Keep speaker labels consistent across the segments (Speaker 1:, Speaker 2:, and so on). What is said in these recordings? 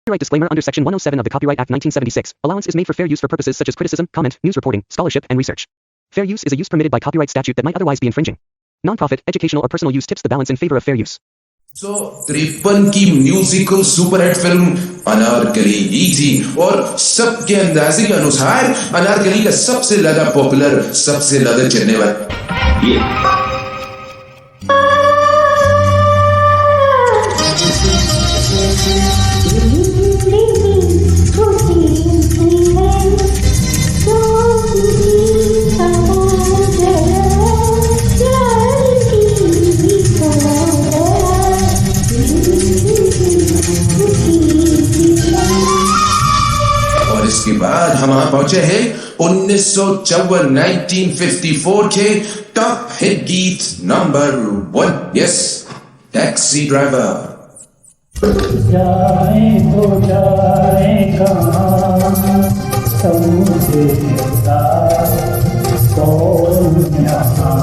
Speaker 1: Copyright disclaimer under Section 107 of the Copyright Act 1976. Allowance is made for fair use for purposes such as criticism, comment, news reporting, scholarship, and research. Fair use is a use permitted by copyright statute that might otherwise be infringing. Non-profit, educational, or personal use tips the balance in favor of fair use.
Speaker 2: 53 की musical superhit film Anarkali ही थी और सबके अंदाजे के अनुसार अनारकली का सबसे ज्यादा पॉपुलर, सबसे ज्यादा चलने वाला इसके बाद हम वहां पहुंचे हैं 1954 के टॉप हिट गीत नंबर 1 यस टैक्सी ड्राइवर
Speaker 3: जाए तो जाए कहाँ समुझेगा कौन यहाँ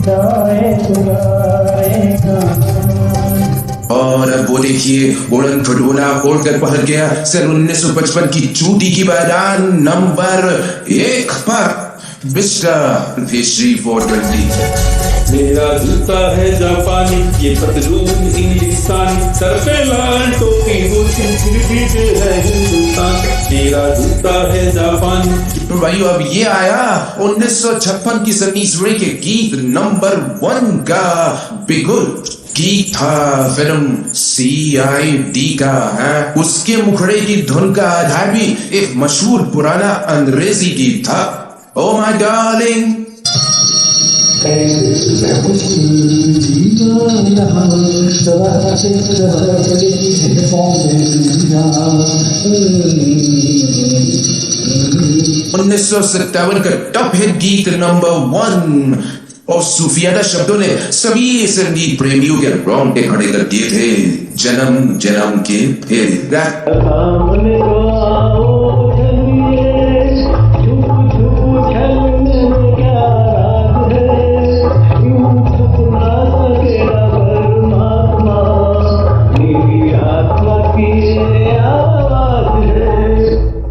Speaker 3: जाए तो
Speaker 2: और अब वो देखिए उड़न खटोला ओढ़कर पहुंच गया सन 1955 की चूटी की बारात नंबर 1 पर मिस्टर पेस्ट्री 420।
Speaker 4: मेरा जूता है जापानी, ये पतलून इंग्लिस्तानी, सर पे लाल टोपी वो चिमचिम है हिंदुस्तान। मेरा जूता है जापानी।
Speaker 2: भाई अब ये आया 1956 की समीस रे के गीत नंबर 1 का बिगुल गीत था फिल्म CID का है। उसके मुखड़े की धुन का आधार भी एक मशहूर पुराना अंग्रेजी गीत था Oh my darling उन्नीस सौ 57 का टॉप हिट गीत नंबर 1 और सूफियाना शब्दों ने सभी संगीत प्रेमियों के रोंगटे खड़े कर दिए थे। जन्म जन्म के फिर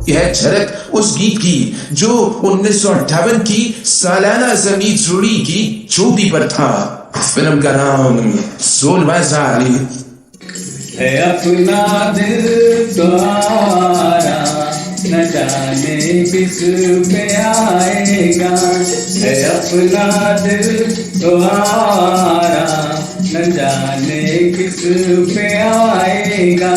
Speaker 2: यह झलक उस गीत की जो 1958 की सालाना जमीन जोड़ी की चोटी पर था। फिल्म का नाम 16वां साल
Speaker 3: है अपना दिल तुम्हारा न जाने किस पे आएगा है अपना दिल तुम्हारा न जाने किस पे आएगा।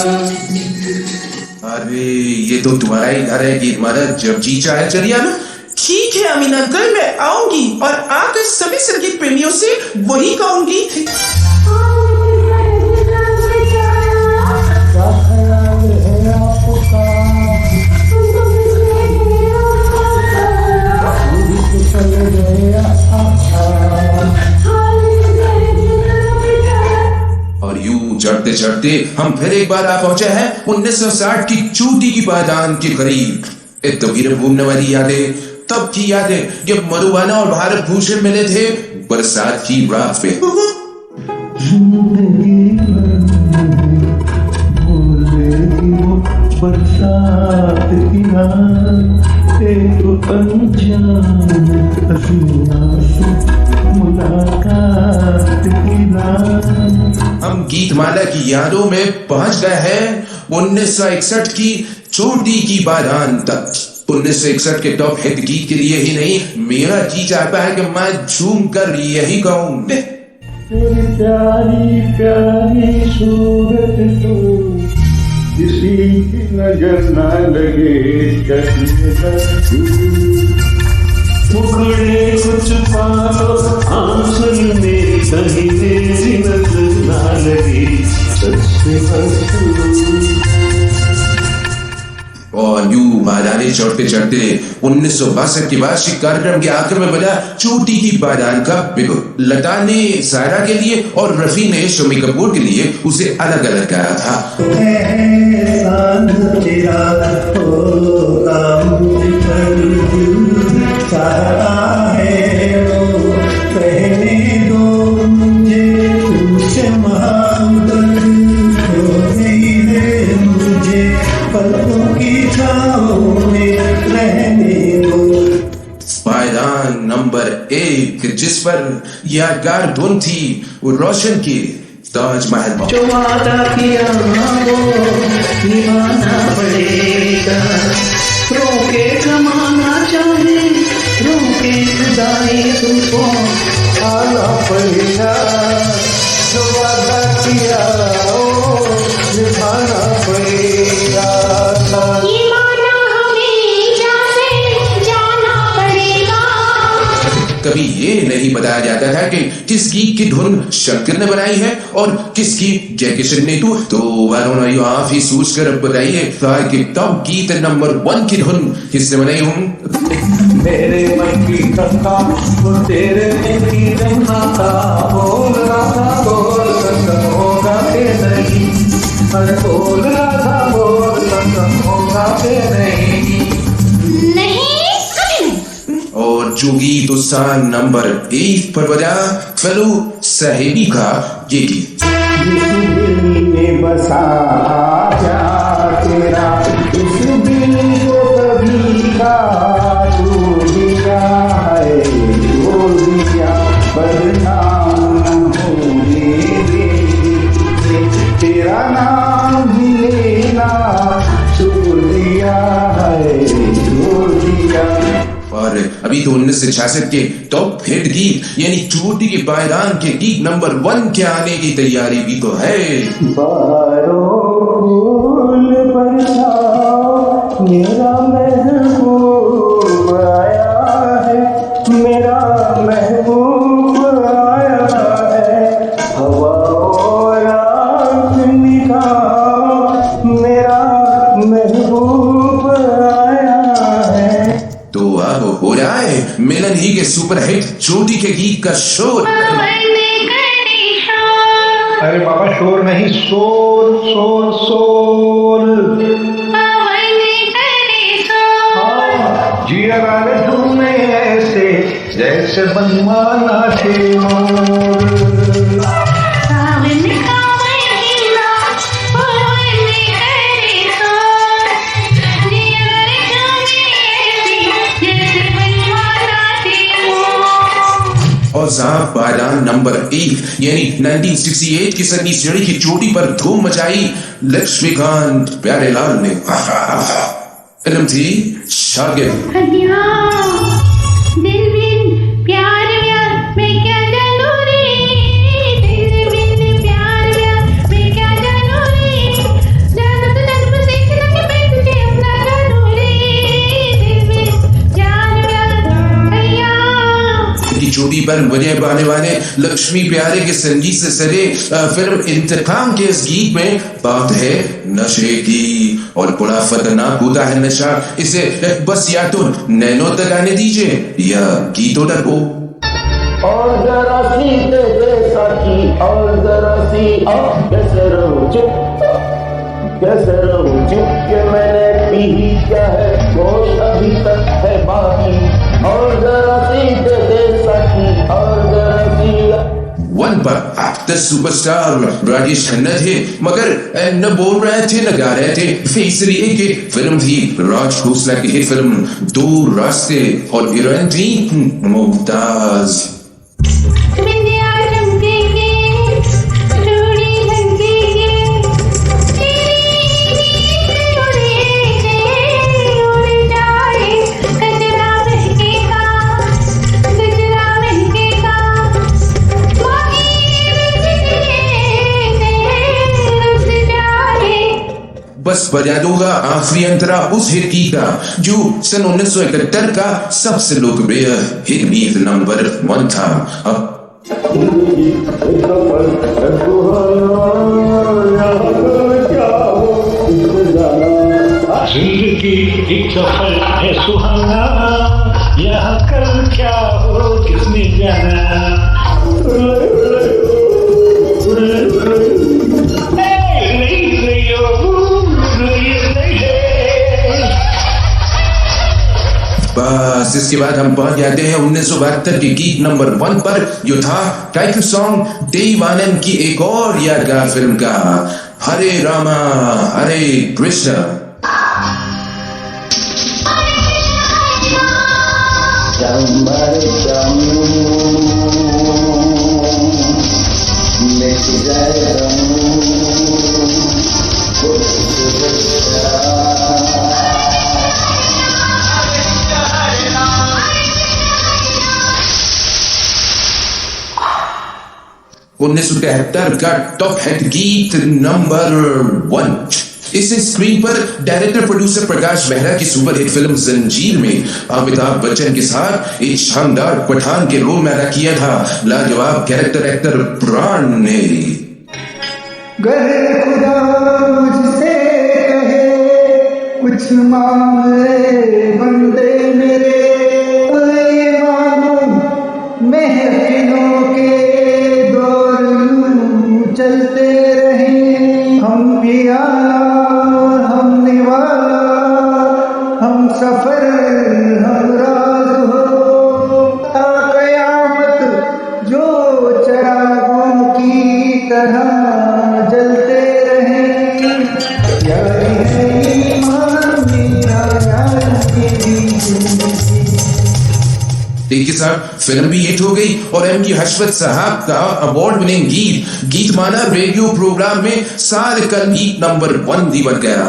Speaker 2: अरे ये तो तुम्हारा ही घर है कि तुम्हारा जब जी चाहे चलिए ना। ठीक है अमीन अंकल मैं आऊंगी और आकर सभी संगीत प्रेमियों से वही कहूंगी। और यूं चढ़ते चढ़ते हम फिर एक बार आ पहुंचे हैं 1960 की चूटी की पायदान के करीब। एक तो फिर घूमने वाली यादें, तब की यादें जब मधुबाला और भारत भूषण मिले थे बरसात की रात पे।
Speaker 3: बरसात की रात एक अनजान हसीना से मुलाकात की रात।
Speaker 2: हम गीतमाला की यादों में पहुंच गए हैं 1961 की चोटी की बारात तक। 1961 के टॉप हिट गीत के लिए ही नहीं मेरा जी चाहता है कि मैं झूम कर यही कहूं
Speaker 3: प्यारी प्यारी सूरत तो किसी की नजर ना लगे मुखड़े कुछ पालो आंचल में कहीं तेरी नजर ना लगी सच्चे
Speaker 2: और यूं बादाने चढ़ते चढ़ते 1962 के वार्षिक कार्यक्रम के आखिर में बजा चोटी की बादान का बिगुल। लता ने सायरा के लिए और रफी ने शम्मी कपूर के लिए उसे अलग अलग गाया था।
Speaker 3: चाहता है वो कहने
Speaker 2: एक जिस पर यादगार धुन थी वो रोशन की ताजमहल।
Speaker 3: जो वादा किया वो निभाना पड़ेगा, रोके कमाना चाहे रोके खुदाई तुमको आना पड़ेगा। जो वादा किया वो निभाना पड़ेगा।
Speaker 2: कभी ये नहीं बताया जाता था कि किस गीत की धुन शंकर ने बनाई है और किसकी जय किशन ने। तो वारों आप ही सोच कर अब बताइए कि तब गीत नंबर 1 की धुन किसने बनाई हूँ?
Speaker 3: मेरे मन की कथा वो तेरे मन की रंगाता, बोल रहा था बोल संगम होगा के नहीं, अरे बोल रहा था बोल संगम होगा के नहीं।
Speaker 2: और जो गीत उस साल नंबर 1 पर बजा फेलू साहेबी का ये गीत।
Speaker 3: में बसा जा तेरा इस दिल को कभी का तू दिया है, वो दिया बदनाम होने दे, तेरा नाम भी लेना छोड़ दिया है, छोड़ दिया।
Speaker 2: और अभी तो 1966 के टॉप हिट गीत यानी चोटी के पायदान के गीत नंबर 1 के आने की तैयारी भी तो है।
Speaker 3: बारो फूल बरसाओ मेरा महबूब आया है, मेरा महबूब आया है, हवा और आँख निकाओ मेरा महबूब आया है।
Speaker 2: तो अब हो रहा है मिलन ही के सुपरहिट चोटी के गीत का शोर।
Speaker 3: अरे बाबा शोर नहीं, सोल सोल सोल। हाँ, जिया गाने तुमने ऐसे जैसे बनवाना थे मोर।
Speaker 2: और पायदान नंबर 1 यानी 1968 की सन्नी सीढ़ी की चोटी पर धूम मचाई लक्ष्मीकांत प्यारेलाल ने। फिल्म थी शागिर्द। चोटी पर बजे पाने वाले लक्ष्मी प्यारे के संगीत से सरे फिल्म इंतकाम के इस गीत में बात है नशे की और बड़ा खतरनाक होता है नशा। इसे बस या तो नैनो तक आने दीजिए या गीतों तक हो।
Speaker 3: और जरा सी दे दे साथी, और जरा सी कैसे रहूं चुप, कैसे रहूं चुप के मैंने पी क्या है होश अभी तक है बाकी, और जरा सी दे दे साथी, और जरा सी।
Speaker 2: 1 पर द सुपरस्टार राजेश खन्ना थे, मगर न बोल रहे थे न गा रहे थे। फेसरी की फिल्म थी राज खोसला की हिट फिल्म 2 रास्ते और हीरोइन थी मुमताज। बस बजा दूंगा आखिरी अंतरा उस हिट गीत का जो सन 1971 का सबसे लोकप्रिय हिट गीत नंबर 1 था। अब
Speaker 3: जिंदगी एक सफर है सुहाना, यहाँ कल क्या हो किसने जाना।
Speaker 2: बस इसके बाद हम पहुंच जाते हैं 1972 के गीत नंबर 1 पर जो था टाइटल सॉन्ग देव आनंद की एक और यादगार फिल्म का हरे रामा हरे कृष्ण।
Speaker 3: चंबर चंबर
Speaker 2: 1973 का टॉप हिट गीत नंबर 1। इसे स्क्रीन पर डायरेक्टर प्रोड्यूसर प्रकाश मेहरा की सुपरहिट फिल्म जंजीर में अमिताभ बच्चन के साथ एक शानदार पठान के रोल में अदा किया था लाजवाब कैरेक्टर एक्टर प्राण ने।
Speaker 5: गर खुदा मुझसे कहे कुछ मांगे बंदे मेरे, ये मांगो महफिलों के दौर यूं चलते रहे, हम भी आना हम निवाला, हम सफर हम राज हो, ता कयामत जो चरागों की तरह जलते रहे, यारी है ईमान मेरा यारी की।
Speaker 2: देखिए साहब, फिल्म भी हिट हो गई और एम.डी. हशमत साहब का अवार्ड विनिंग गीत गीतमाला रेडियो प्रोग्राम में साल का गीत नंबर 1 भी बन गया।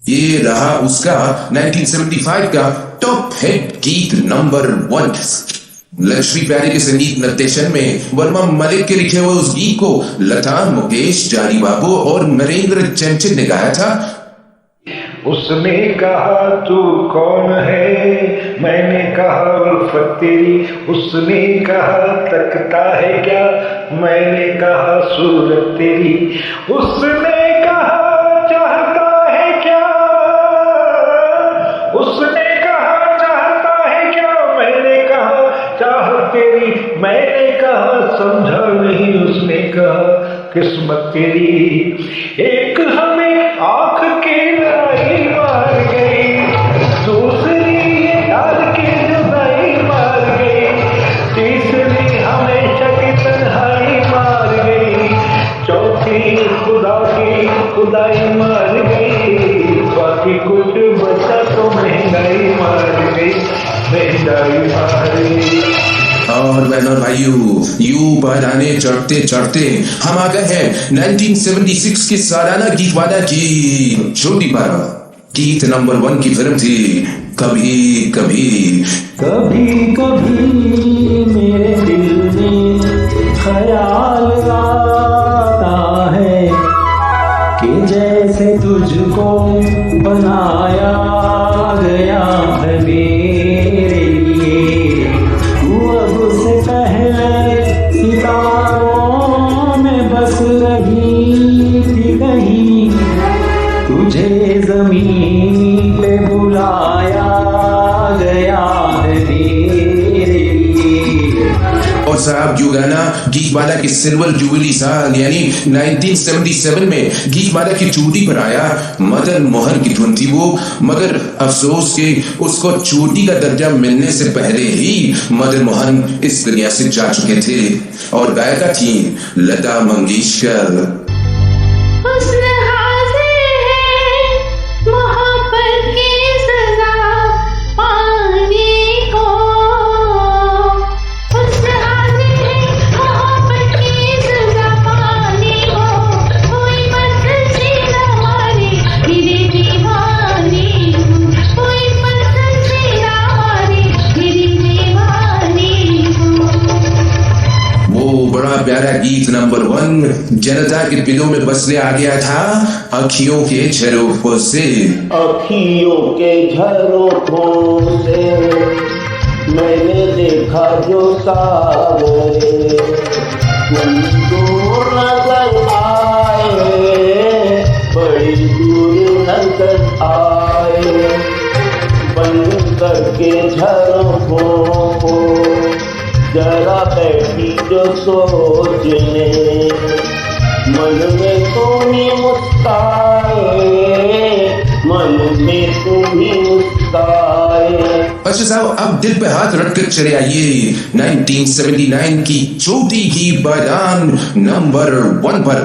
Speaker 2: ये रहा उसका 1975 का टॉप हिट गीत नंबर 1। लक्ष्मी प्यारे के संगीत निर्देशन में वर्मा मलिक के लिखे हुए उस गीत को लता मुकेश, जानी बाबू और नरेंद्र चंचल ने गाया था।
Speaker 6: उसने कहा तू कौन है, मैंने कहा उल्फत तेरी, उसने कहा तकता है क्या, मैंने कहा सूरत तेरी, उसने कहा चाहता है क्या, उसने कहा चाहता है क्या, मैंने कहा चाहत तेरी, मैंने कहा समझा नहीं, उसने कहा किस्मत तेरी। एक हमें आंख की लड़ाई मार गई, दूसरी ये डाल के जुदाई मार गई, तीसरी हमेशा की तन्हाई मार गई, चौथी खुदा की खुदाई मार गई, बाकी कुछ बचा तो महंगाई मार गई, महंगाई मार गई।
Speaker 2: और बहनों और भाइयों, यूं बजाने चढ़ते चढ़ते हम आ गए हैं 1976 के सालाना गीतवाला की छोटी बारा। गीत नंबर 1 की फिल्म थी कभी कभी।
Speaker 5: कभी कभी मेरे दिल में ख्याल आता है कि जैसे तुझको बनाया गया है मेरे लिए, तू अब से पहले सितारों में बस रही थी कहीं, तुझे जमीन पे बुलाया गया है मेरे लिए।
Speaker 2: और साहब, जो गाना गीतमाला के सिल्वर जुबली साल यानी 1977 में गीतमाला की चोटी पर आया, मदन मोहन की धुन थी वो, मगर अफसोस के उसको चोटी का दर्जा मिलने से पहले ही मदन मोहन इस दुनिया से जा चुके थे। और गायिका थी लता मंगेशकर। प्यारा गीत नंबर 1 जनता के दिलों में बसने आ गया था अखियों के झरोखों से।
Speaker 3: अखियों के झरोखों से मैंने देखा जो सावरे, तुम दूर नजर आए, बड़ी दूर नजर आए, बंद करके झरोखों को जरा बैठी जो सोचने, मन में तुम्हें मुस्काए, मन में तुम्हें मुस्काए।
Speaker 2: अच्छा साहब, अब दिल पे हाथ रखकर चले आइए 1979 की छोटी की बादान नंबर 1 पर।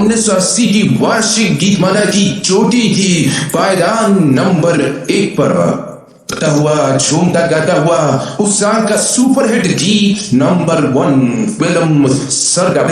Speaker 2: 1980 की वार्षिक गीतमाला की चोटी की पायदान नंबर 1 पर गाता हुआ, झूमता गाता हुआ उस साल का सुपरहिट गीत नंबर 1 फिल्म सरगम।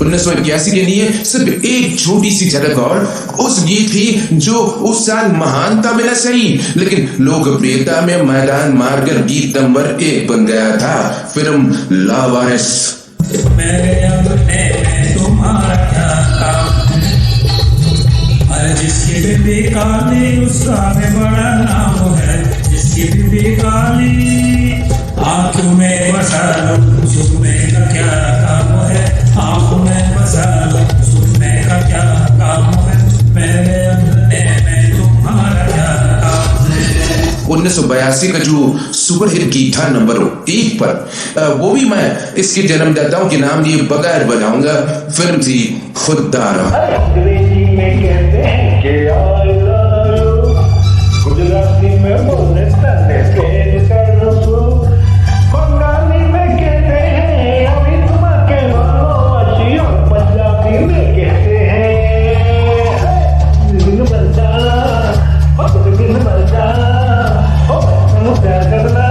Speaker 2: उन्नीस सौ 81 के लिए सिर्फ एक छोटी सी झलक और उस गीत की जो उस साल महानता में न सही लेकिन लोकप्रियता में मैदान मारकर गीत नंबर 1 बन गया था, फिल्म लावारिस।
Speaker 7: मेरे अपने में तुम्हारा क्या काम, अरे जिसकी बीबी काली उसका में बड़ा नाम है, जिसकी बीबी काली आंख में बसा लो सुनने का क्या काम है, आंख में बसा लो सुनने का क्या काम है, मेरे अपने में तुम्हारा क्या काम है।
Speaker 2: 1982 का जो सुपरहिट गीत था नंबर 1 पर, वो भी मैं इसके जन्मदाताओं के नाम लिए बगैर बनाऊंगा, फिल्म थी खुददारा।
Speaker 6: अंग्रेजी में कहते हैं कि I love you, गुजराती में बोले तने प्यार करो, बंगाली में कहते हैं अभी तुम के मानो अच्छी, और पंजाबी में कहते हैं दिन भर जाना और दिन भर जाना, ओ तुम प्यार करना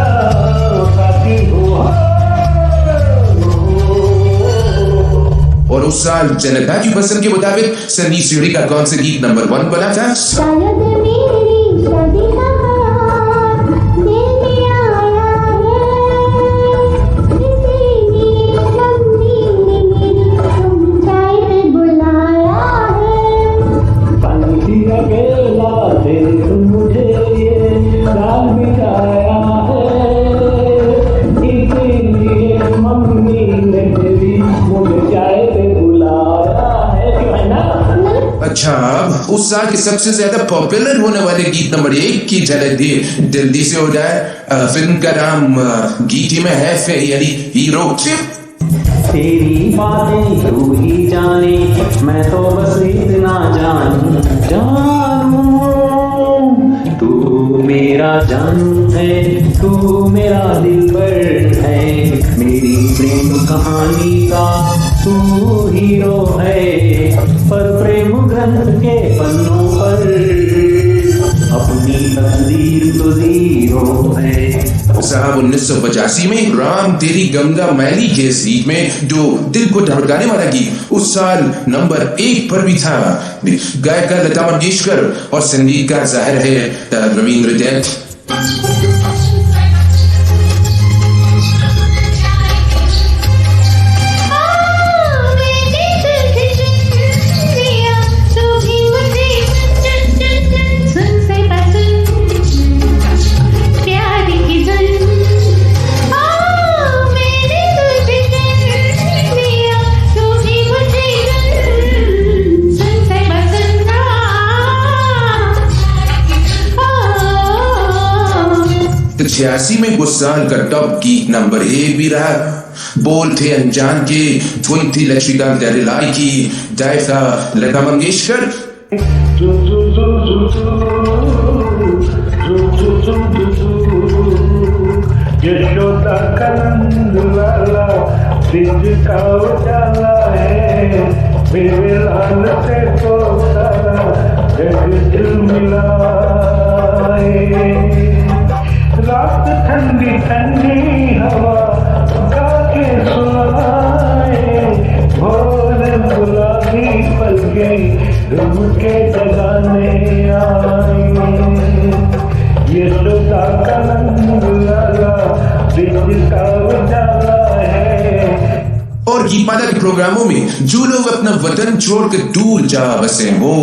Speaker 6: साथी हो।
Speaker 2: और उस साल जनता की पसंद के मुताबिक सन्नी सियोड़ी का कौन सा गीत नंबर 1 बना था?
Speaker 8: शायद मेरी शादी का हाथ दिल में आया है, इसीलिए लम्बी ने मेरी तुम चाय पे बुलाया है।
Speaker 5: पंछी अकेला देख मुझे ये लाल बिठाया है, इसीलिए मम्मी ने मेरी मुझे चाय पे बुलाया है। क्यों है ना?
Speaker 2: अच्छा, अब उस साल के सबसे ज्यादा पॉपुलर होने वाले गीत नंबर 1 की झलक दी जल्दी से हो जाए। फिल्म का नाम गीत ही में है, फिर यानी हीरो।
Speaker 5: तेरी बातें तू ही जाने, मैं तो बस इतना जानू, तू मेरा जानू है, तू मेरा दिलबर है, मेरी प्रेम कहानी का तू हीरो है, पर प्रेम ग्रंथ के पन्नों पर अपनी तकदीर तो जीरो है।
Speaker 2: साहब 1985 में राम तेरी गंगा मैली के इस गीत में जो दिल को धड़काने वाला गीत उस साल नंबर 1 पर भी था। गायिका लता मंगेशकर और संगीतकार जाहिर है रविंद्र जैन। तो 86 में उस साल का टॉप गीत नंबर 1 भी रहा। बोल थे अनजान के, धुन थी लक्ष्मीकांत प्यारेलाल की, गायिका लता मंगेशकर।
Speaker 6: यशोदा का नंद लाला ब्रिज का उजाला है, मेरे लाल से तो सारा जग दिल मिला है। रात ठंडी ठंडी हवा गाके सुनाए, भोर गुलाबी पलके घूम के जगाने आए। यशोदा का नंद लाला ब्रिज का उजाला है।
Speaker 2: और और गीतमाला के प्रोग्रामों में जो लोग अपना वतन छोड़कर दूर जा बसे वो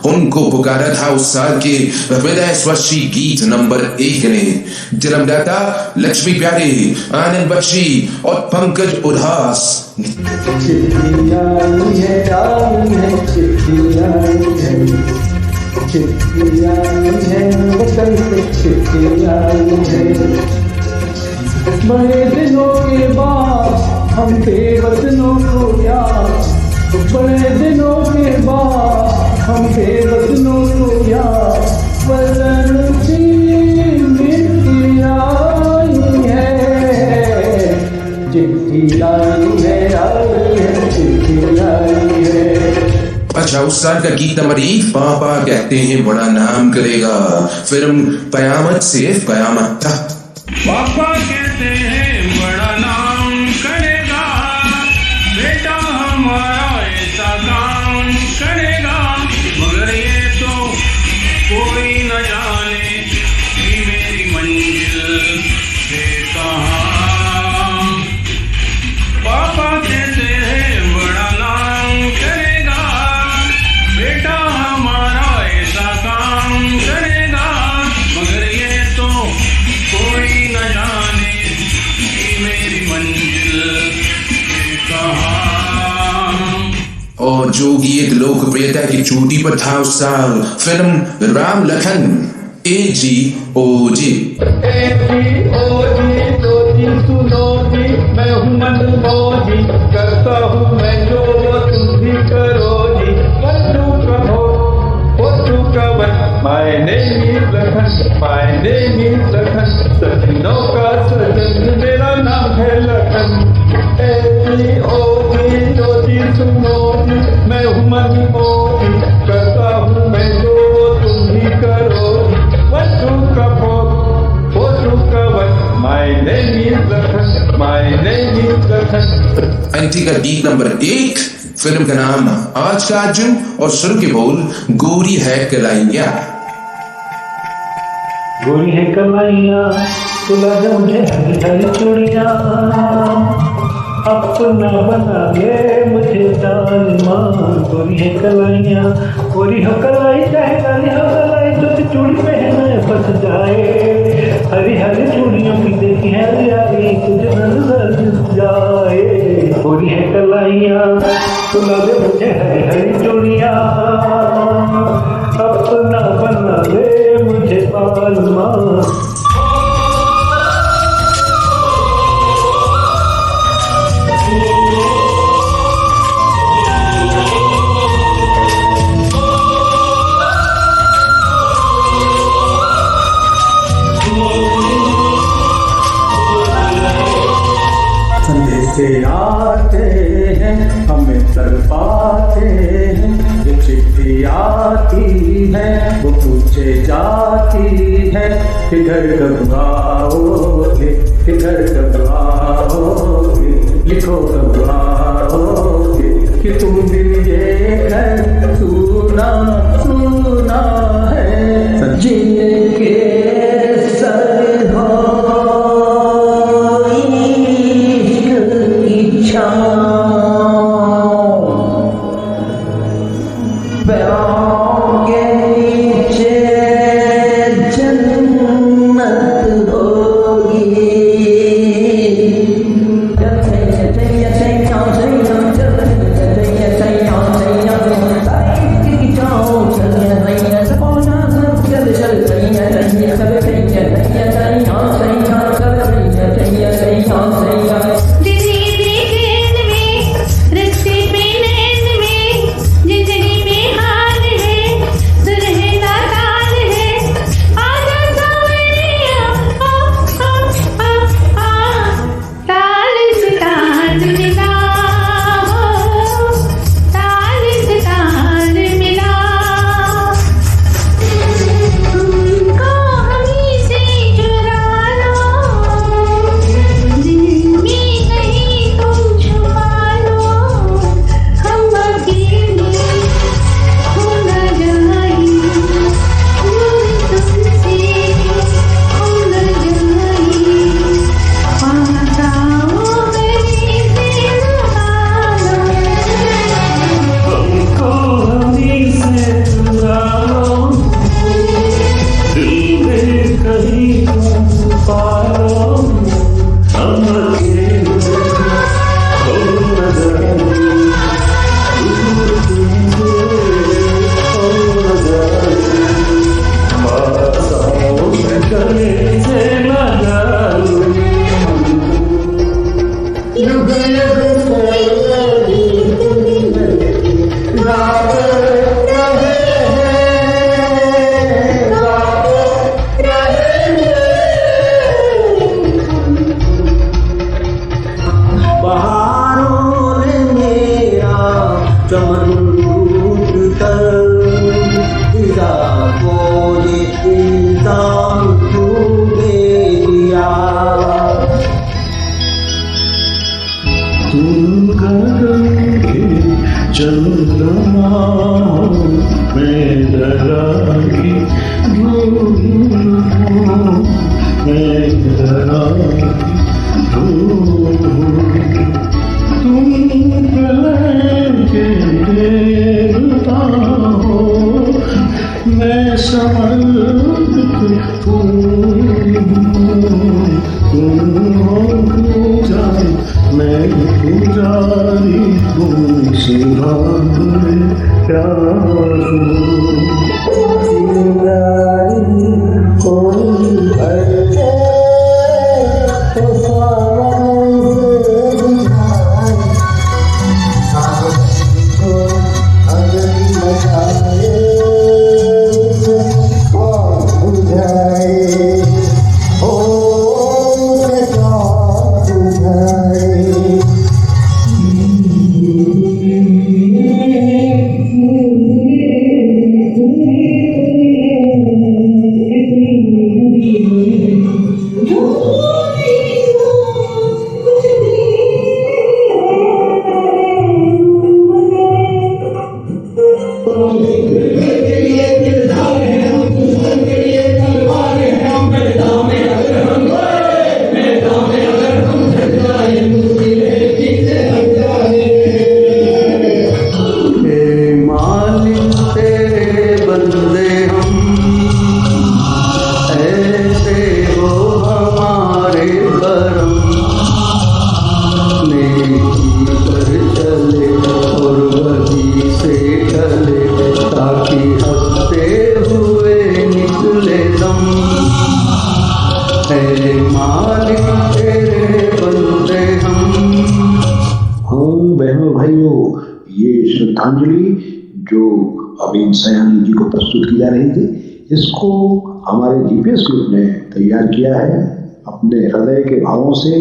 Speaker 2: उनको पुकारा था उस साल के हृदय स्पर्शी गीत नंबर 1 ने। जन्मदाता लक्ष्मी प्यारे, आनंद बख्शी और पंकज उदास।
Speaker 5: बड़े दिनों के बाद हम बेवतनों को याद, बड़े दिनों के बाद हम बेवतनों को याद, वतन की मिट्टी आई है, चिट्ठी आई है, चिट्ठी आई है।
Speaker 2: अच्छा, उस साल का गीत नंबर 1 पापा कहते हैं बड़ा नाम करेगा, फिल्म कयामत से कयामत तक।
Speaker 4: पापा कहते हैं बड़ा नाम करेगा, बेटा हमारा ऐसा काम करेगा, मगर ये तो कोई न जाने कि मेरी मंजिल है कहाँ। पापा कहते हैं बड़ा नाम करेगा, बेटा हमारा ऐसा काम करेगा, मगर ये तो कोई न जाने कि मेरी मंजिल है कहाँ।
Speaker 2: और जो गीत लोकप्रियता की चोटी पर था उस साल, फिल्म राम लखन AGOG।
Speaker 5: सुनो जी, मैं हूँ मनमोजी, करता हूँ मैं जो वो तुम भी करो जी, My name is Lakhan, my name is Lakhan, सजनों का सजन मेरा नाम है लखन। AGOG सुनो जी, मैं हूँ मनमोजी, करता हूँ मैं जो तुम भी करो जी, My name is Lakhan, my name is Lakhan.
Speaker 2: Anti का गीत नंबर 1, फिल्म का नाम आज का अर्जुन और शुरू के बोल गोरी है कलाइया।
Speaker 6: गोरी है कलाइया तुला दे मुझे हरी हरी चूड़िया, अपना बना ले मुझे जालिमा। गोरी है कलाइया, गोरी हो कलाई चाहे काली हो कलाई, जो चूड़ी पहने फंस जाए। हरी हरी चूड़ियों की देखी है हरियाली, तुझे नजर जाए। गोरी है कलाइया तुला दे मुझे हरी हरी चूड़िया, अपना बना ले मुझे जालिमा।
Speaker 5: से आते हैं हमें तड़पाते हैं, ये चिट्ठी आती है वो पूछे जाती है, किधर कब आओगे, किधर कब आओगे, लिखो कब आओगे, कि तुम दिल ये है सुना सुना है, जीने के सर हो पैरों के नीचे जन्नत होगी। गले से लगा लो।
Speaker 3: युग युग तेरी राग रहे
Speaker 5: बहारों ने मेरा चमन रूप कर दिया को ये इंसान तू दे दिया। तुम गगन के चंद्रमा हो, मैं धरा की धूल हूँ, मैं धरा की धूल हूँ। तुम प्रलय के देवता हो, मैं समर्पित फूल हूँ। तुम हो पूजा, मैं पुजारी हूँ, सिंगार में प्यार हूँ।
Speaker 3: कोई भरते तो सावन को अगर लगाए और बुझाए ओ बुझाए।
Speaker 9: बहनों भाइयों, ये श्रद्धांजलि जो अमीन सयानी जी को प्रस्तुत की जा रही थी, इसको हमारे जीपीएस ग्रुप ने तैयार किया है, अपने हृदय के भावों से,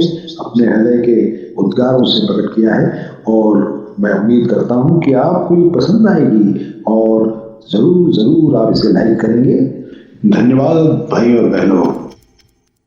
Speaker 9: अपने हृदय के उद्गारों से प्रकट किया है। और मैं उम्मीद करता हूँ कि आपको ये पसंद आएगी और जरूर आप इसे लाइक करेंगे। धन्यवाद भाई और बहनों।